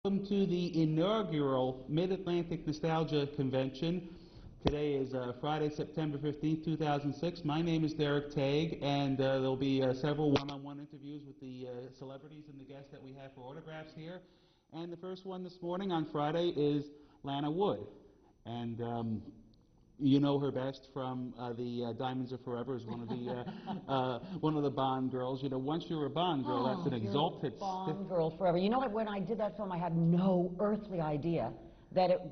Welcome to the inaugural Mid-Atlantic Nostalgia Convention. Today is Friday, September 15th, 2006. My name is Derek Tague, and there'll be several one-on-one interviews with the celebrities and the guests that we have for autographs here. And the first one this morning on Friday is Lana Wood. And you know her best from the Diamonds Are Forever as one of the Bond girls. You know, once you're a Bond girl, that's an exalted Bond girl forever. You know what? When I did that film, I had no earthly idea that it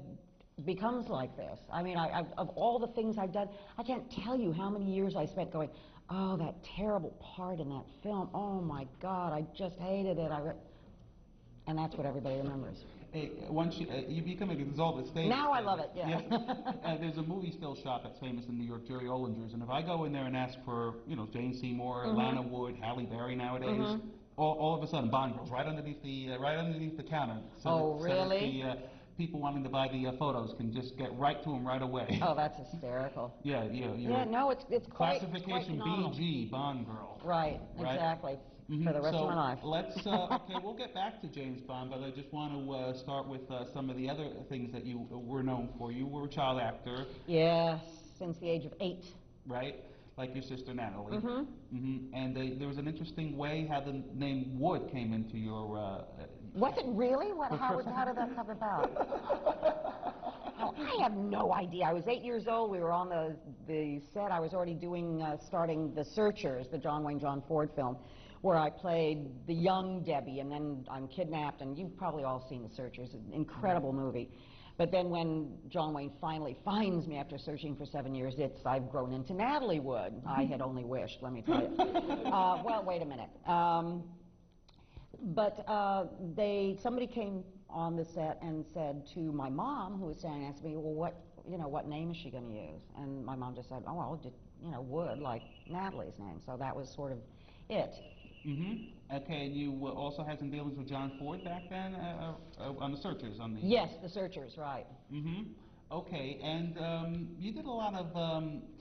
becomes like this. I mean, of all the things I've done, I can't tell you how many years I spent going, oh, that terrible part in that film. Oh my God, I just hated it. And that's what everybody remembers. Once you become an exalted stage. Now I love it, yeah. There's a movie still shop that's famous in New York, Jerry Ollinger's, and if I go in there and ask for, you know, Jane Seymour, Lana Wood, Halle Berry nowadays, all of a sudden Bond girls right underneath the counter. So Really? The people wanting to buy the photos can just get right to them right away. Oh, that's hysterical. Yeah. No, it's quite classification BG, Bond girl. Right, exactly. For the rest of my life. Let's, okay, we'll get back to James Bond, but I just want to start with some of the other things that you were known for. You were a child actor. Yes, since the age of 8. Right, like your sister Natalie. And there was an interesting way how the name Wood came into your... Was it really? How did that come about? Oh, I have no idea. I was 8 years old. We were on the set. I was already starting The Searchers, the John Wayne, John Ford film, where I played the young Debbie, and then I'm kidnapped, and you've probably all seen The Searchers, an incredible movie. But then when John Wayne finally finds me after searching for 7 years, I've grown into Natalie Wood. I had only wished, let me tell you. Well, wait a minute. Somebody came on the set and said to my mom, who was standing next to me, well, what name is she going to use? And my mom just said, oh, well, Wood, like Natalie's name. So that was sort of it. Okay, and you also had some dealings with John Ford back then on The Searchers? Yes, The Searchers, right. Okay, and you did a lot of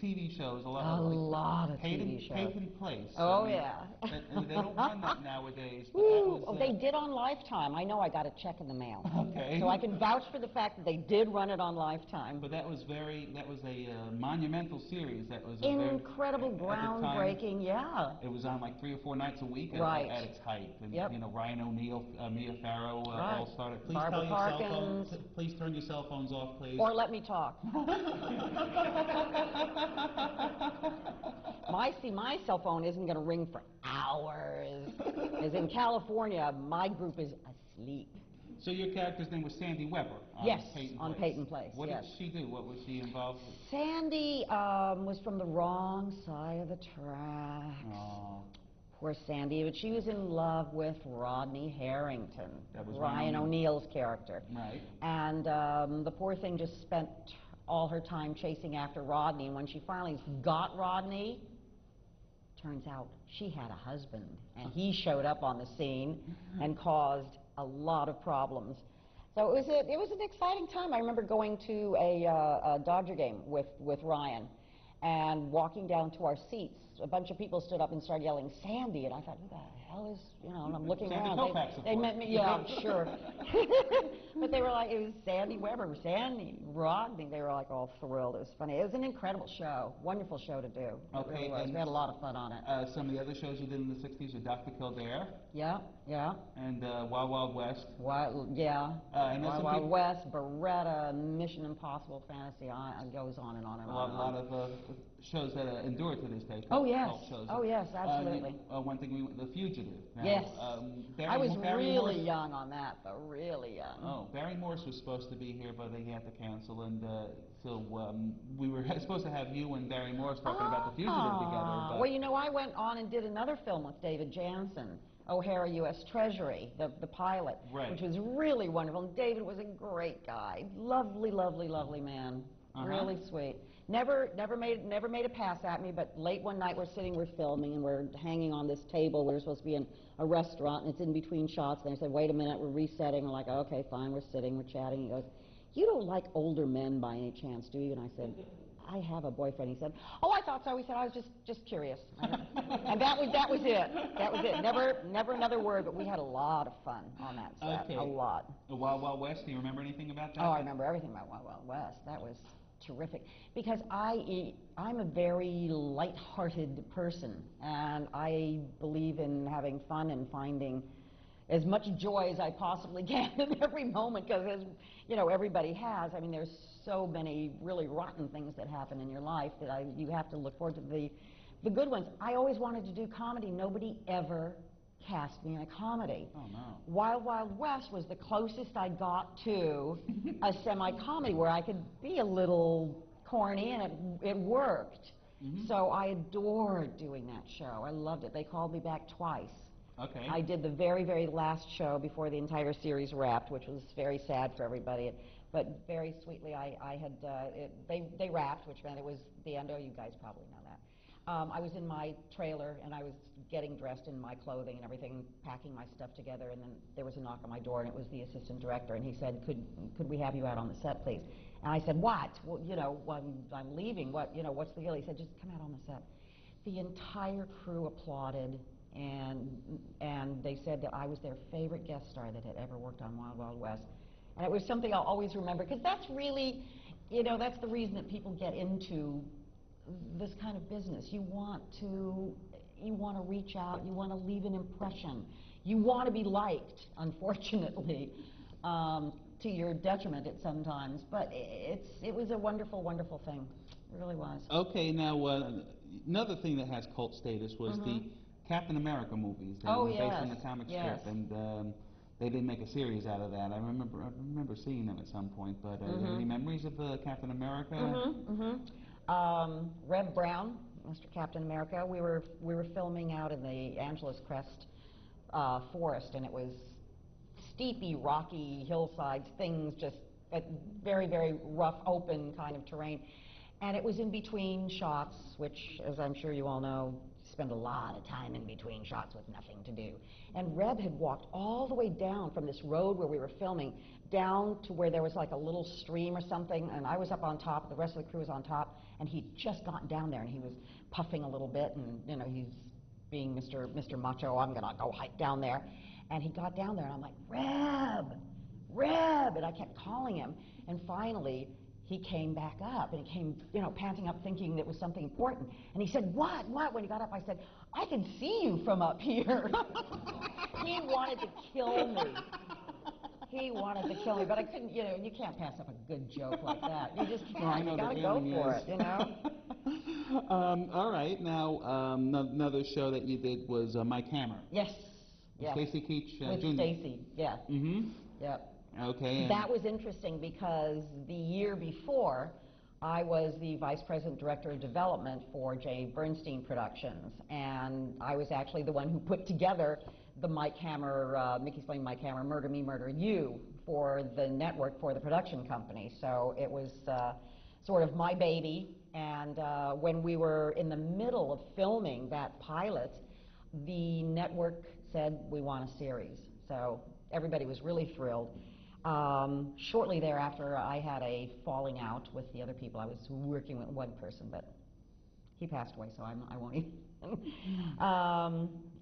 TV shows, a lot of TV shows. Peyton Place. Oh, yeah. And they don't run that nowadays. But they did on Lifetime. I know I got a check in the mail. Okay. So I can vouch for the fact that they did run it on Lifetime. But that was a monumental series. That was incredible, groundbreaking, yeah. It was on like 3 or 4 nights a week at its height. And, you know, Ryan O'Neal, Mia Farrow all started. Please Barbara Parkins. Please turn your cell phones off, please. Or let me talk. My cell phone isn't going to ring for hours. As in California, my group is asleep. So your character's name was Sandy Weber on Peyton Place. What did she do? What was she involved with? Sandy was from the wrong side of the tracks. Oh. Poor Sandy, but she was in love with Rodney Harrington, that was Ryan O'Neal's character. Right. And the poor thing just spent all her time chasing after Rodney, and when she finally got Rodney, turns out she had a husband, and he showed up on the scene and caused a lot of problems. So it was an exciting time. I remember going to a Dodger game with Ryan, and walking down to our seats, a bunch of people stood up and started yelling, Sandy, and I thought, who the hell is, you know, and I'm looking around. They meant me, yeah, sure. But they were like, it was Sandy Weber, Sandy, Rodney. They were like all thrilled. It was funny. It was an incredible show, wonderful show to do. It really was. We had a lot of fun on it. Some of the other shows you did in the 60s were Dr. Kildare. Yeah. And Wild Wild West. Wild Wild West, Beretta, Mission Impossible, Fantasy, it goes on and on and on. A lot of shows that endure to this day. Oh, yes. Oh, yes, absolutely. One thing, The Fugitive. Now, yes. I was really young on that, though, really young. Oh, Barry Morse was supposed to be here, but he had to cancel, and so we were supposed to have you and Barry Morse talking about The Fugitive together. But well, you know, I went on and did another film with David Jansen, O'Hara U.S. Treasury, the pilot, which was really wonderful. And David was a great guy, lovely, lovely, lovely man. Really sweet. Never made a pass at me, but late one night we're filming, and we're hanging on this table. We're supposed to be in a restaurant, and it's in between shots. And I said, wait a minute, we're resetting. We're like, okay, fine, we're sitting, we're chatting. He goes, you don't like older men by any chance, do you? And I said, I have a boyfriend. He said, oh, I thought so. He said, I was just curious. And that was it. That was it. Never another word, but we had a lot of fun on that set. Okay. A lot. Wild Wild West, do you remember anything about that? Oh, I remember everything about Wild Wild West. That was terrific. Because I'm a very light-hearted person, and I believe in having fun and finding as much joy as I possibly can in every moment, because as you know, everybody has. I mean, there's so many really rotten things that happen in your life that you have to look forward to the good ones. I always wanted to do comedy. Nobody ever cast me in a comedy. Oh, no. Wild Wild West was the closest I got to a semi-comedy where I could be a little corny, and it worked. Mm-hmm. So I adored doing that show. I loved it. They called me back twice. Okay. I did the very, very last show before the entire series wrapped, which was very sad for everybody. But very sweetly, they wrapped, which meant it was the end. Oh, you guys probably know that. I was in my trailer, and I was getting dressed in my clothing and everything, packing my stuff together, and then there was a knock on my door, and it was the assistant director, and he said, could we have you out on the set, please? And I said, what? Well, you know, I'm leaving. What, you know, what's the deal? He said, just come out on the set. The entire crew applauded, and they said that I was their favorite guest star that had ever worked on Wild Wild West. And it was something I'll always remember, because that's really, you know, that's the reason that people get into this kind of business. You want to reach out, you want to leave an impression, you want to be liked, unfortunately, to your detriment at sometimes, but it was a wonderful, wonderful thing. It really was. Okay, now another thing that has cult status was the Captain America movies. They were based on the comic strip, and they did make a series out of that. I remember seeing them at some point, but are there any memories of Captain America? Reb Brown, Mr. Captain America, we were filming out in the Angeles Crest forest, and it was steepy, rocky hillsides, things just very, very rough, open kind of terrain. And it was in between shots, which, as I'm sure you all know, spend a lot of time in between shots with nothing to do. And Reb had walked all the way down from this road where we were filming down to where there was like a little stream or something, and I was up on top, the rest of the crew was on top, and he'd just gotten down there, and he was puffing a little bit, and you know, he's being Mr. Macho, I'm gonna go hike down there. And he got down there, and I'm like, Reb, and I kept calling him, and finally he came back up, and he came, you know, panting up, thinking it was something important. And he said, what? When he got up, I said, I can see you from up here. He wanted to kill me. He wanted to kill me, but I couldn't, you know, you can't pass up a good joke like that. You just can't. You gotta go for it, you know? All right, now another show that you did was Mike Hammer. Yes. Stacy Keach With Jr. Stacy, yeah. Mm-hmm. Yep. Okay. That was interesting because the year before, I was the Vice President Director of Development for Jay Bernstein Productions, and I was actually the one who put together the Mike Hammer, Mickey Spillane Mike Hammer, Murder Me, Murder You for the network, for the production company. So it was sort of my baby, and when we were in the middle of filming that pilot, the network said, we want a series. So everybody was really thrilled. Shortly thereafter, I had a falling out with the other people. I was working with one person, but he passed away, so I won't even.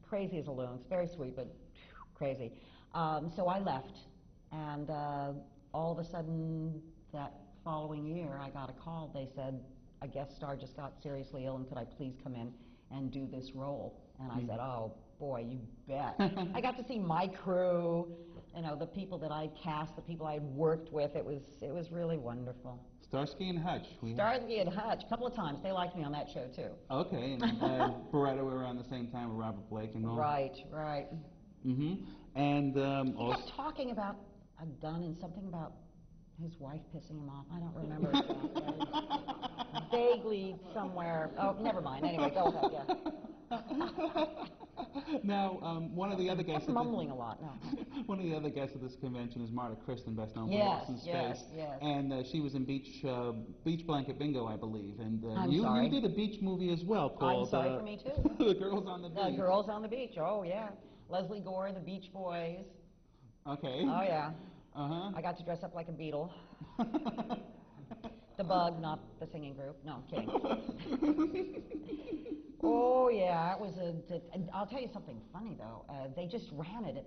Crazy as a loon. It's very sweet, but crazy. So I left, and all of a sudden, that following year, I got a call. They said, a guest star just got seriously ill, and could I please come in and do this role? And I said, oh, boy, you bet. I got to see my crew, you know, the people that I'd cast, the people I'd worked with. It was really wonderful. Starsky and Hutch. Starsky and Hutch, a couple of times. They liked me on that show, too. Okay, and Beretta, we were around the same time with Robert Blake and all. Right. Mm-hmm. And he kept talking about a gun and something about his wife pissing him off. I don't remember exactly. Vaguely somewhere. Oh, never mind. Anyway, go ahead, yeah. Now, one of the other guests. I'm mumbling a lot. No. One of the other guests of this convention is Marta Kristen, best known for Lost in Space. Yes. And she was in Beach Blanket Bingo, I believe. And sorry. You did a beach movie as well called. I'm sorry for me too. The Girls on the Beach. The Girls on the Beach. Oh yeah. Leslie Gore, the Beach Boys. Okay. Oh yeah. Uh-huh. I got to dress up like a beetle. The Bug, not the singing group. No, I'm kidding. Oh, yeah, it was and I'll tell you something funny, though. They just ran it at